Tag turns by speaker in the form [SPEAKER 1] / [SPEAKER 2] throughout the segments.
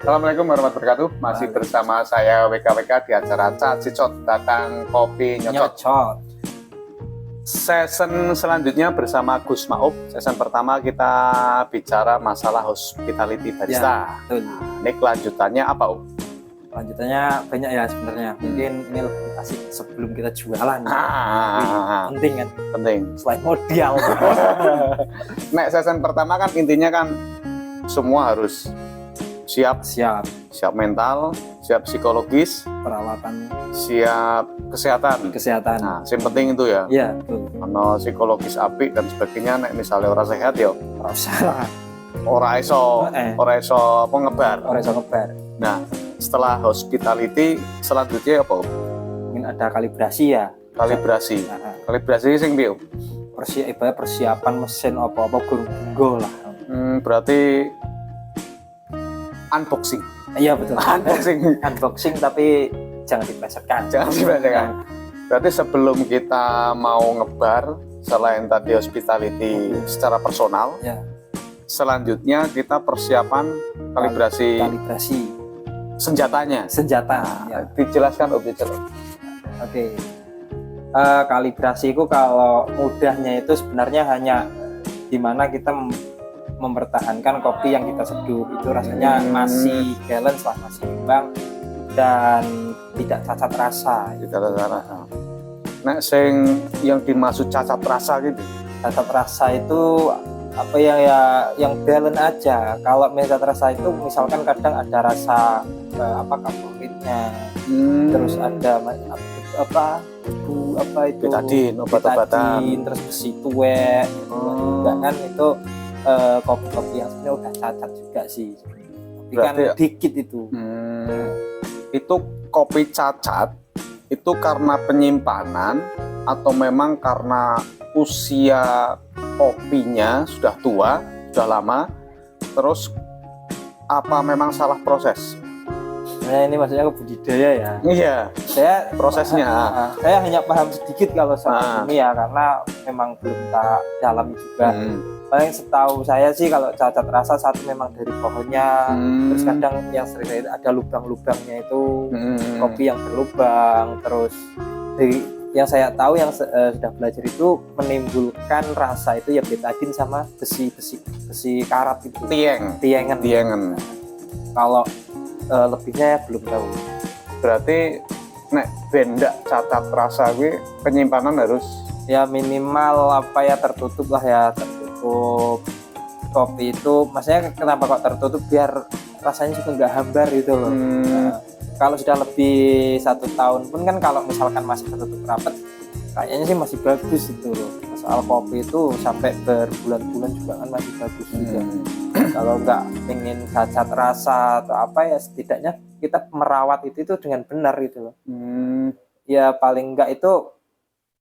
[SPEAKER 1] Assalamualaikum warahmatullahi wabarakatuh. Masih bersama saya WKWK di acara Cacicot Datang Kopi Nyocot. Season selanjutnya bersama Gus Maup. Season pertama kita bicara masalah hospitality barista.
[SPEAKER 2] Ya,
[SPEAKER 1] Ini kelanjutannya apa, Om?
[SPEAKER 2] Lanjutannya banyak ya sebenarnya. Mungkin ini lebih asik sebelum kita jualan. Penting kan?
[SPEAKER 1] Penting.
[SPEAKER 2] Selain modal.
[SPEAKER 1] Nek season pertama kan intinya kan semua harus siap mental, siap psikologis,
[SPEAKER 2] peralatan,
[SPEAKER 1] siap kesehatan. Nah, yang penting itu ya.
[SPEAKER 2] Iya, betul.
[SPEAKER 1] Karena psikologis apik dan sebagainya, nek misalnya orang sehat ya ora iso apa ngebar. Nah, setelah hospitality selanjutnya apa?
[SPEAKER 2] Mungkin ada kalibrasi ya.
[SPEAKER 1] Kalibrasi.
[SPEAKER 2] Nah,
[SPEAKER 1] kalibrasi sing piye?
[SPEAKER 2] Persiapan mesin apa-apa gurung lah.
[SPEAKER 1] Berarti unboxing.
[SPEAKER 2] Iya betul.
[SPEAKER 1] Unboxing
[SPEAKER 2] tapi jangan diplesetkan.
[SPEAKER 1] Berarti sebelum kita mau ngebar, selain tadi hospitality secara personal,
[SPEAKER 2] ya,
[SPEAKER 1] selanjutnya kita persiapan kalibrasi senjatanya.
[SPEAKER 2] Ya.
[SPEAKER 1] Dijelaskan Om.
[SPEAKER 2] Oke. Kalibrasi itu kalau mudahnya itu sebenarnya hanya dimana kita mempertahankan kopi yang kita seduh itu rasanya masih balance lah, masih imbang dan tidak cacat rasa.
[SPEAKER 1] Nah, yang dimaksud cacat rasa gitu.
[SPEAKER 2] Cacat rasa itu apa yang balance aja. Kalau cacat rasa itu misalkan kadang ada rasa kaporitnya, terus ada
[SPEAKER 1] betadin, obat-obatan,
[SPEAKER 2] terus besi tuwek, kan itu kopi-kopi yang sebenarnya udah cacat juga sih. Tapi kan dikit itu.
[SPEAKER 1] Itu kopi cacat itu karena penyimpanan atau memang karena usia kopinya sudah tua, sudah lama, terus apa memang salah proses?
[SPEAKER 2] Nah, ini maksudnya ke budidaya ya.
[SPEAKER 1] Iya.
[SPEAKER 2] Saya
[SPEAKER 1] prosesnya.
[SPEAKER 2] Saya hanya paham sedikit kalau soal ini ya, karena memang belum tak dalami juga. Paling setahu saya sih kalau cacat rasa satu memang dari pohonnya, terus kadang yang sering ada lubang-lubangnya itu kopi yang berlubang, terus dari yang saya tahu yang sudah belajar itu menimbulkan rasa itu ya betadin sama besi karat itu, tiengen. Kalau lebihnya ya belum tahu.
[SPEAKER 1] Berarti nek benda cacat rasa gue penyimpanan harus
[SPEAKER 2] ya minimal tertutup lah ya, tertutup. Kopi itu maksudnya kenapa kok tertutup, biar rasanya juga nggak hambar gitu loh. Nah, kalau sudah lebih 1 tahun pun kan, kalau misalkan masih tertutup rapat kayaknya sih masih bagus itu loh. Soal kopi itu sampai berbulan-bulan juga kan masih bagus juga. Kalau nggak ingin cacat rasa atau setidaknya kita merawat itu dengan benar gitu loh. Ya paling nggak itu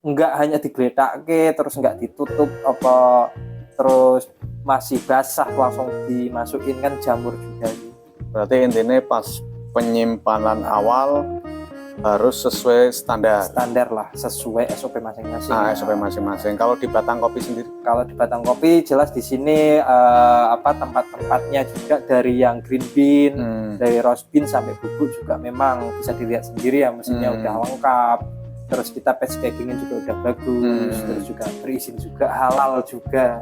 [SPEAKER 2] nggak hanya digeledakke terus nggak ditutup terus masih basah langsung dimasukin, kan jamur juga.
[SPEAKER 1] Berarti intinya pas penyimpanan awal harus sesuai standar
[SPEAKER 2] lah, sesuai SOP masing-masing.
[SPEAKER 1] SOP masing-masing. Kalau di Batang Kopi sendiri?
[SPEAKER 2] Kalau di Batang Kopi jelas di sini tempat-tempatnya juga dari yang green bean, dari roast bean sampai bubuk juga memang bisa dilihat sendiri ya, mesinnya udah lengkap. Terus kita packagingnya juga udah bagus, terus juga berizin juga, halal juga.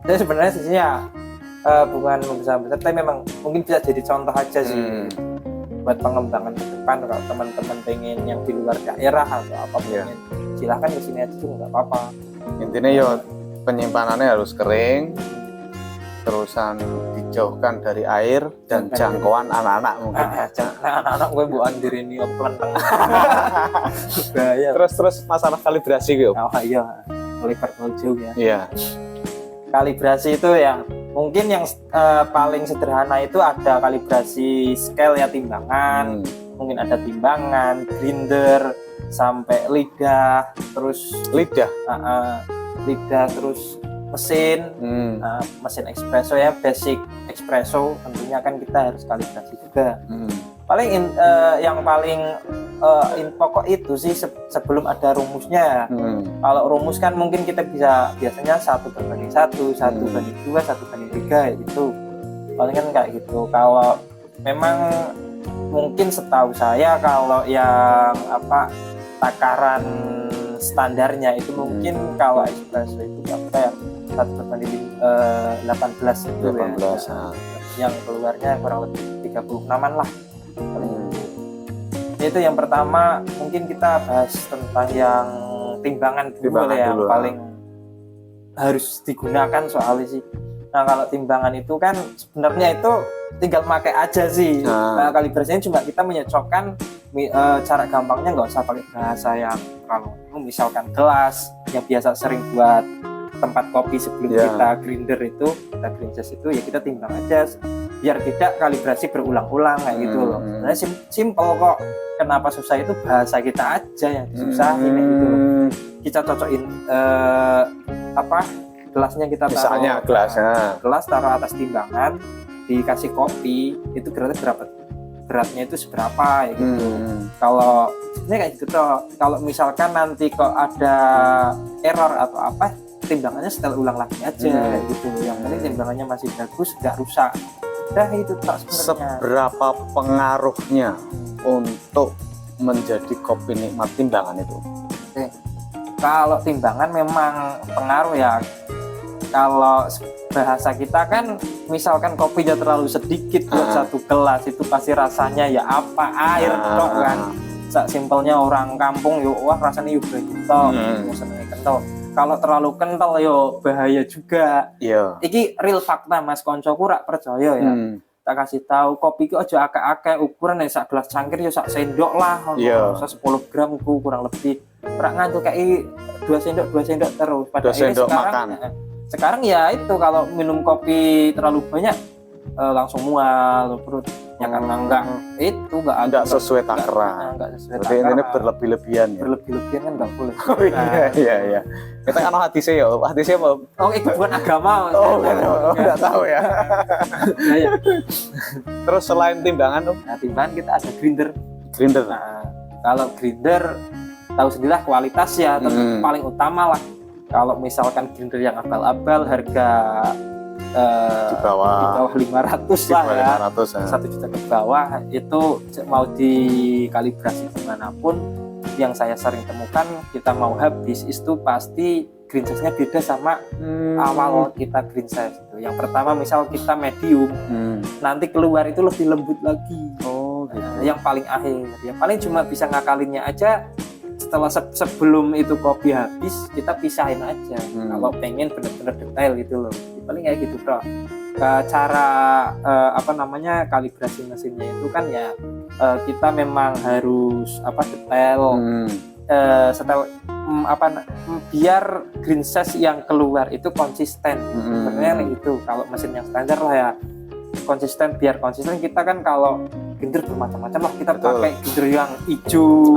[SPEAKER 2] Jadi sebenarnya sisinya bukan besar-besar, tapi memang mungkin bisa jadi contoh aja sih buat pengembangan ke depan. Kalau teman-teman pengen yang di luar daerah atau pengen silahkan di sini aja tuh nggak apa-apa.
[SPEAKER 1] Intinya penyimpanannya harus kering, terusan dijauhkan dari air dan jangkauan anak-anak mungkin.
[SPEAKER 2] Anak-anak gue bukan diri ini pelenteng.
[SPEAKER 1] Terus masalah kalibrasi gitu.
[SPEAKER 2] Iya, kaliber jauh ya.
[SPEAKER 1] Iya.
[SPEAKER 2] Kalibrasi itu yang mungkin yang paling sederhana itu ada kalibrasi scale ya, timbangan. Mungkin ada timbangan, grinder, sampai lidah, terus lidah terus mesin, mesin espresso ya, basic espresso tentunya kan kita harus kalibrasi juga. Paling yang paling pokok itu sih sebelum ada rumusnya. Kalau rumus kan mungkin kita bisa biasanya 1:1, 1:2, 1:3 itu paling kan kayak gitu. Kalau memang mungkin setahu saya kalau yang takaran standarnya itu mungkin kalau espresso itu apa ya 1/18 itu
[SPEAKER 1] 18
[SPEAKER 2] ya. Yang keluarnya kurang lebih 36-an lah. Itu yang pertama, mungkin kita bahas tentang yang timbangan dulu yang paling harus digunakan soalnya sih. Nah kalau timbangan itu kan sebenarnya itu tinggal pakai aja sih. Nah kalibrasinya cuma kita menyocokkan cara gampangnya, nggak usah pakai bahasa yang kalau misalkan gelas yang biasa sering buat tempat kopi sebelum kita grinder itu, kita grind itu ya kita timbang aja biar tidak kalibrasi berulang-ulang kayak gitu loh. Sebenarnya simple kok. Kenapa susah itu bahasa kita aja yang disusahin gitu loh. Kita cocokin gelasnya kita taruh,
[SPEAKER 1] misalnya
[SPEAKER 2] gelas taruh atas timbangan, dikasih kopi itu beratnya itu seberapa ya gitu. Kalau ini kayak gitu toh. Kalau misalkan nanti kok ada error atau apa, timbangannya setel ulang lagi aja kayak gitu. Yang penting timbangannya masih bagus, nggak rusak. Dah itu tak sebenarnya.
[SPEAKER 1] Seberapa pengaruhnya untuk menjadi kopi nikmat timbangan itu?
[SPEAKER 2] Oke. Kalau timbangan memang pengaruh ya. Kalau bahasa kita kan misalkan kopinya terlalu sedikit buat satu gelas itu pasti rasanya ya apa air tok kan. Simpelnya orang kampung yo wah rasanya yo banyu tok, senenge kental. Kalau terlalu kental yo bahaya juga. Iki real fakta Mas, koncoku rak percaya ya. Tak kasih tahu kopi ku aja akeh-akeh, ukuran nek sak gelas cangkir yo sak sendok lah, sak 10 gram ku kurang lebih. Rak ngantuk kayak 2 sendok terus. Pada
[SPEAKER 1] sendok
[SPEAKER 2] sekarang
[SPEAKER 1] makan.
[SPEAKER 2] Sekarang ya itu kalau minum kopi terlalu banyak langsung mual perut ya karena enggak
[SPEAKER 1] sesuai takaran. Jadi ini berlebih-lebihan ya.
[SPEAKER 2] Berlebih-lebihan kan enggak boleh.
[SPEAKER 1] Iya. Kita kan hadisnya ya, hadisnya apa?
[SPEAKER 2] Oh, itu bukan agama.
[SPEAKER 1] Enggak tahu ya.
[SPEAKER 2] Ya.
[SPEAKER 1] Terus selain timbangan tuh,
[SPEAKER 2] timbangan kita ada grinder.
[SPEAKER 1] Nah,
[SPEAKER 2] kalau grinder tahu sendirilah kualitas ya, paling utama lah. Kalau misalkan grinder yang abal-abal harga
[SPEAKER 1] di bawah
[SPEAKER 2] 500 lah ya,
[SPEAKER 1] 500
[SPEAKER 2] 1 juta ke bawah itu mau dikalibrasi dimanapun yang saya sering temukan kita mau habis itu pasti grind size-nya beda sama awal kita grind size itu. Yang pertama misal kita medium, nanti keluar itu lebih lembut lagi. Yang paling akhir, yang paling cuma bisa ngakalinnya aja setelah sebelum itu kopi habis kita pisahin aja. Kalau pengen bener-bener detail gitu loh, paling kayak gitu bro. Cara kalibrasi mesinnya itu kan ya kita memang harus detail setel biar green size yang keluar itu konsisten. Sebenarnya gitu. Kalau mesin yang standar lah ya konsisten, biar konsisten. Kita kan kalau grinder bermacam-macam lah, kita pakai grinder yang hijau,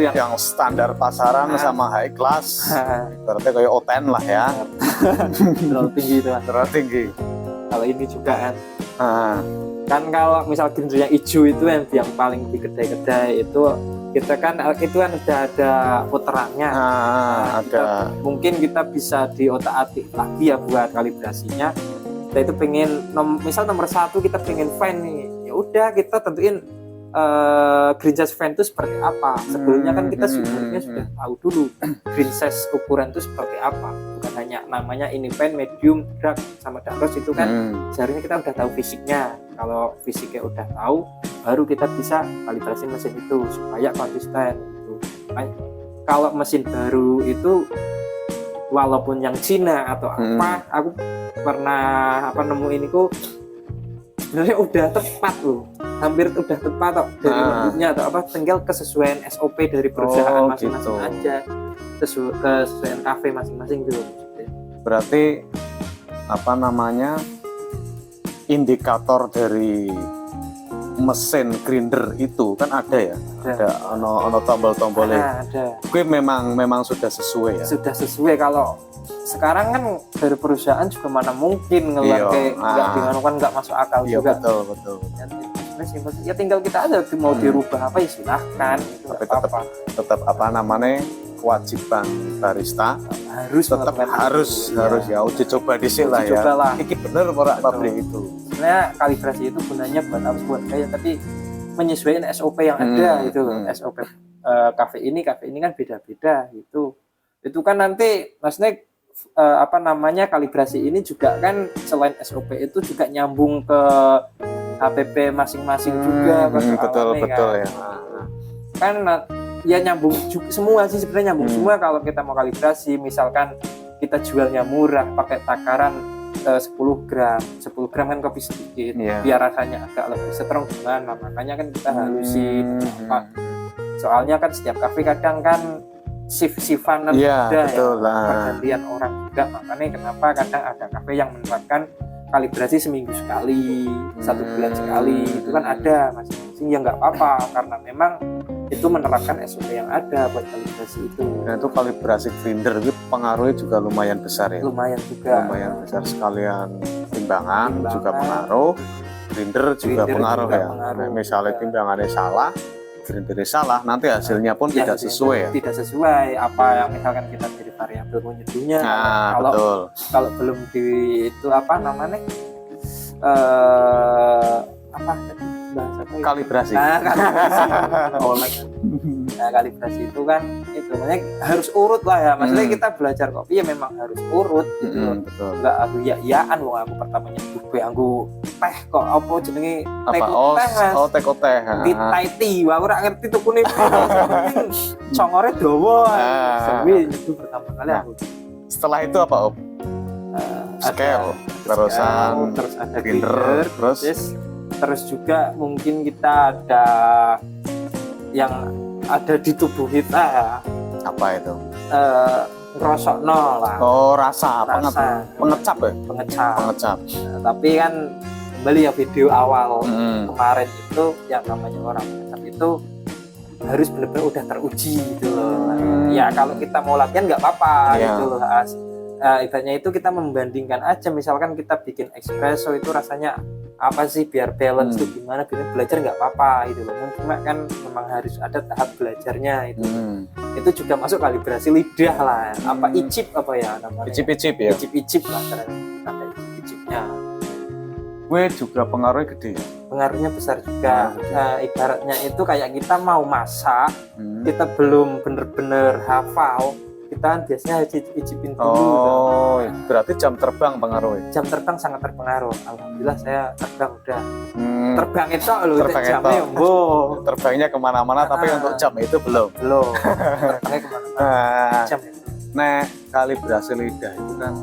[SPEAKER 1] yang standar pasaran sama high class, berarti kayak O10 lah ya.
[SPEAKER 2] Terlalu tinggi itu kan.
[SPEAKER 1] Terlalu tinggi.
[SPEAKER 2] Kalau ini juga kan. Kan kalau misal grinder yang hijau itu yang paling di kedai-kedai itu kita kan itu kan udah ada puterannya. Mungkin kita bisa diotak-atik lagi ya buat kalibrasinya. Kita itu pengen misal nomor 1 kita pengen fan nih, ya udah kita tentuin green size fan itu seperti apa. Sebelumnya kan kita sebenarnya sudah tahu dulu green size ukuran itu seperti apa, bukan hanya namanya ini fan, medium, dark sama dark itu kan seharusnya kita udah tahu fisiknya. Kalau fisiknya udah tahu baru kita bisa kalibrasi mesin itu supaya konsisten gitu. Kalau mesin baru itu walaupun yang Cina atau apa, aku pernah nemuin itu sebenarnya udah tepat loh, hampir udah tepat kok dari bentuknya atau tinggal kesesuaian SOP dari perusahaan masing-masing aja, kesesuaian kafe masing-masing gitu.
[SPEAKER 1] Berarti indikator dari mesin grinder itu kan ada ya, ada ono tombol-tombolnya.
[SPEAKER 2] Ada.
[SPEAKER 1] Gue memang sudah sesuai ya.
[SPEAKER 2] Sudah sesuai. Kalau sekarang kan dari perusahaan juga mana mungkin ngeluarin nggak masuk akal juga.
[SPEAKER 1] Betul.
[SPEAKER 2] Ya tinggal kita aja mau dirubah apa ya silahkan.
[SPEAKER 1] Tapi tetap kewajiban barista
[SPEAKER 2] harus
[SPEAKER 1] ya uji coba di sini lah ya. Ini bener ora pabrik itu.
[SPEAKER 2] sebenarnya kalibrasi itu gunanya buat gaya, tapi menyesuaikan SOP yang ada itu loh. SOP kafe ini kan beda-beda gitu. Itu kan nanti maksudnya kalibrasi ini juga kan selain SOP itu juga nyambung ke HPP masing-masing juga
[SPEAKER 1] betul kan? Ya
[SPEAKER 2] kan ya nyambung semua sih sebenarnya, nyambung semua. Kalau kita mau kalibrasi misalkan kita jualnya murah pakai takaran 10 gram kan kopi sedikit, biar rasanya agak lebih strong gimana, makanya kan kita halusin soalnya kan setiap kafe kadang kan shift-shiftan pergantian orang juga, makanya kenapa kadang ada kafe yang menerapkan kalibrasi seminggu sekali, 1 bulan sekali, itu kan ada masing-masing, ya nggak apa-apa karena memang itu menerapkan SOP yang ada buat kalibrasi itu.
[SPEAKER 1] Nah itu kalibrasi grinder itu pengaruhnya juga lumayan besar ya?
[SPEAKER 2] Lumayan juga.
[SPEAKER 1] Lumayan besar, sekalian timbangan juga pengaruh, grinder juga pengaruh ya. Nah, misalnya timbangannya salah, grindernya salah, nanti hasilnya pun tidak sesuai ya?
[SPEAKER 2] Tidak sesuai apa yang misalkan kita dari variabel penyeduhnya. Kalau belum di itu
[SPEAKER 1] kalibrasi.
[SPEAKER 2] Kalibrasi itu kan itu makanya harus urut lah ya. Maksudnya kita belajar kopi ya memang harus urut gitu.
[SPEAKER 1] Betul.
[SPEAKER 2] Enggak aku ya-yaan wong aku pertamanya duwe aku teh kok apa jenenge teh
[SPEAKER 1] teh.
[SPEAKER 2] Titaiti aku ora ngerti tukune. Congore dawa. Sewi itu pertama kali aku.
[SPEAKER 1] Setelah itu apa, Om? Scale, terus ada grinder,
[SPEAKER 2] terus juga mungkin kita ada yang ada di tubuh kita.
[SPEAKER 1] Apa itu?
[SPEAKER 2] Ngerosokno lah.
[SPEAKER 1] Rasa. Pengecap ya? Pengecap.
[SPEAKER 2] Tapi kan kembali ya video awal kemarin itu yang namanya orang pengecap itu harus benar-benar udah teruji gitu loh. Ya kalau kita mau latihan nggak apa-apa gitu loh. Ibaratnya itu kita membandingkan aja, misalkan kita bikin espresso itu rasanya apa sih biar balance tuh gimana, biar belajar nggak apa-apa gitu loh. Cuma kan memang harus ada tahap belajarnya itu. Itu juga masuk kalibrasi lidah lah. Apa icip apa ya namanya?
[SPEAKER 1] Icip ya.
[SPEAKER 2] Icip lah ada icipnya.
[SPEAKER 1] Gue juga pengaruhnya gede.
[SPEAKER 2] Pengaruhnya besar juga. Ibaratnya itu kayak kita mau masak, kita belum bener-bener hafal. Kita biasanya icipin dulu.
[SPEAKER 1] Berarti jam terbang pengaruhnya?
[SPEAKER 2] Jam terbang sangat terpengaruh. Alhamdulillah saya terbang udah. Terbang itu loh, jamnya
[SPEAKER 1] terbangnya kemana-mana, tapi untuk jam itu belum.
[SPEAKER 2] Terbangnya kemana-mana. Jam itu.
[SPEAKER 1] Nah, kalibrasi lidah itu kan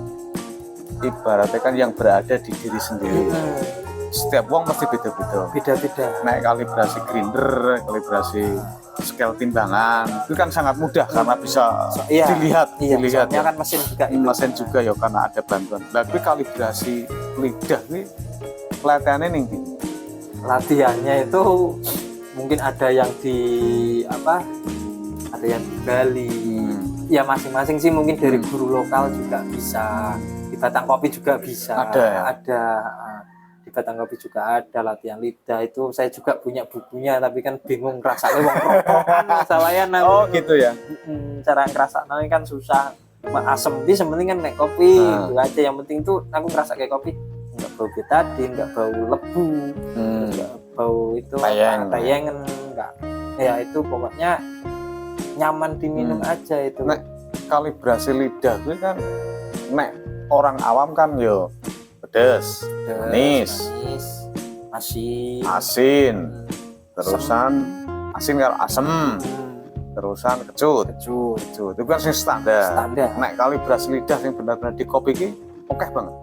[SPEAKER 1] ibaratnya kan yang berada di diri sendiri. Setiap uang pasti beda-beda. Nah, kalibrasi grinder, kalibrasi scale timbangan itu kan sangat mudah karena bisa dilihat.
[SPEAKER 2] Soalnya kan mesin
[SPEAKER 1] juga ya karena ada bantuan. Tapi kalibrasi lidah ini latihannya nih.
[SPEAKER 2] Latihannya itu mungkin ada yang di Bali. Ya masing-masing sih, mungkin dari guru lokal juga bisa. Di Batang Kopi juga bisa. Ada. Di Batang Kopi juga ada latihan lidah, itu saya juga punya bukunya, tapi kan bingung ngerasanya wong rokokan masalahnya nanti.
[SPEAKER 1] Gitu ya.
[SPEAKER 2] Cara ngerasanya kan susah. Asem sih sementing kan naik kopi itu aja, yang penting tuh aku ngerasa kayak kopi nggak bau betadin, nggak bau lebu, nggak bau itu tayangan, nggak ya itu pokoknya nyaman diminum aja itu.
[SPEAKER 1] Nek kalibrasi lidah itu kan nek orang awam kan yo pedes, manis, asin, terusan asin karo asem, terusan kecut. Itu kan sing standar. Nek kalibrasi lidah yang benar-benar di kopi ini oke banget.